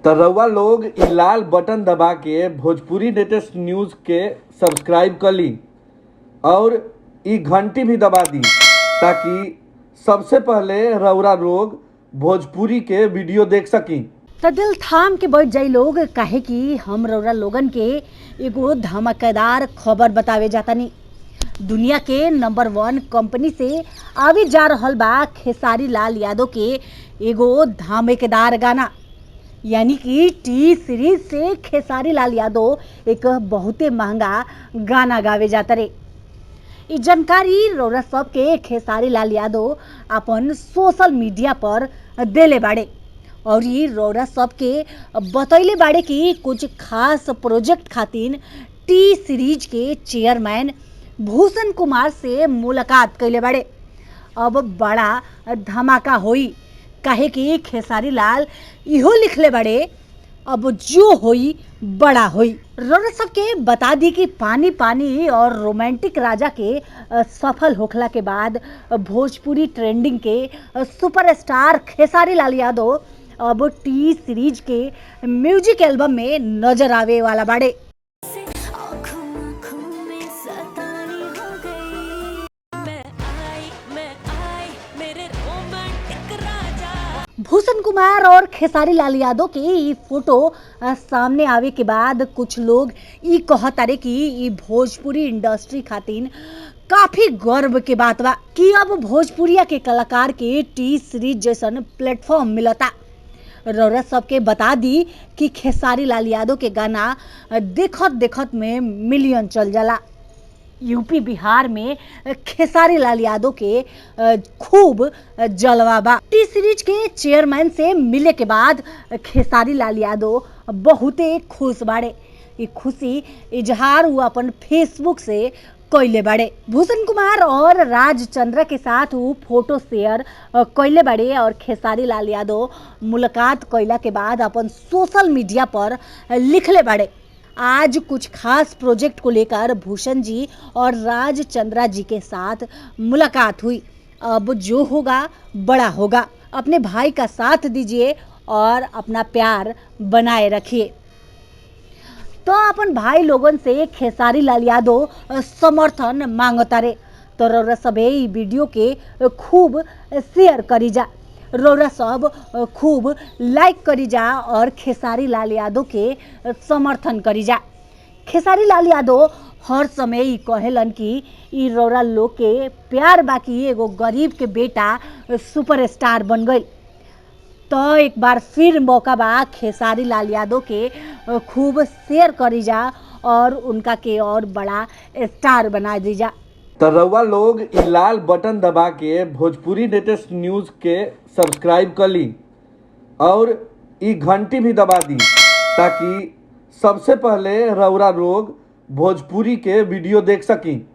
तो रउआ लोग इ लाल बटन दबा के भोजपुरी लेटेस्ट न्यूज के सब्सक्राइब कर ली और इ घंटी भी दबा दी ताकि सबसे पहले रउरा लोग भोजपुरी के वीडियो देख सकी। तो दिल थाम के बैठ जाई लोग, काहे कि हम रउरा लोगन के एगो धमाकेदार खबर बतावे जातानी। दुनिया के नंबर 1 कंपनी से आवे जा रहल बा खेसारी लाल यादव के एगो धमाकेदार गाना, यानी कि टी सीरीज से खेसारी लाल यादव एक बहुते महंगा गाना गावे जाता रे। इ जानकारी रउरा सबके खेसारी लाल यादव अपन सोशल मीडिया पर देले बाड़े और ये रउरा सबके बतैले बाड़े कि कुछ खास प्रोजेक्ट खातिर टी सीरीज के चेयरमैन भूषण कुमार से मुलाकात कैले बाड़े। अब बड़ा धमाका होई, काहे कि खेसारी लाल इहो लिखले बाड़े, अब जो होई बड़ा होई। रउरा सबके बता दी कि पानी पानी और रोमांटिक राजा के सफल होखला के बाद भोजपुरी ट्रेंडिंग के सुपरस्टार खेसारी लाल यादव अब टी सीरीज के म्यूजिक एल्बम में नजर आवे वाला बाड़े। भूषण कुमार और खेसारी लाल यादव के ये फोटो सामने आवे के बाद कुछ लोग ये कहतारे कि ये भोजपुरी इंडस्ट्री खातिर काफी गर्व के बात बा कि अब भोजपुरिया के कलाकार के टी सीरीज जैसन प्लेटफॉर्म मिलता। रउरा सबके बता दी कि खेसारी लाल यादव के गाना देखत देखत में मिलियन चल जाला। यूपी बिहार में खेसारी लाल यादव के खूब जलवा बा। टी सीरीज के चेयरमैन से मिले के बाद खेसारी लाल यादव बहुते खुश बाड़े। ये खुशी इजहार वो अपन फेसबुक से कैले बाड़े। भूषण कुमार और राज चंद्रा के साथ वो फोटो शेयर कैले बाड़े और खेसारी लाल यादव मुलाकात कैला के बाद अपन सोशल मीडिया पर लिखले बाड़े, आज कुछ खास प्रोजेक्ट को लेकर भूषण जी और राज चंद्रा जी के साथ मुलाकात हुई। अब जो होगा बड़ा होगा। अपने भाई का साथ दीजिए और अपना प्यार बनाए रखिए। तो अपन भाई लोगन से खेसारी लाल यादव समर्थन मांगता रे। तो रउरा सबे ई वीडियो के खूब शेयर करी जा, रउरा सब खूब लाइक करी जा और खेसारी लाल यादव के समर्थन करी जा। खेसारी लाल यादव हर समय ई कहेलन कि ई रउरा लोग के प्यार बाकी एगो गरीब के बेटा सुपरस्टार बन गई। तो एक बार फिर मौका बा खेसारी लाल यादव के खूब शेयर करी जा और उनका के और बड़ा स्टार बना दी जा। तो रउआ लोग इ लाल बटन दबा के भोजपुरी लेटेस्ट न्यूज के सब्सक्राइब कर ली और इ घंटी भी दबा दी ताकि सबसे पहले रउरा लोग भोजपुरी के वीडियो देख सकी।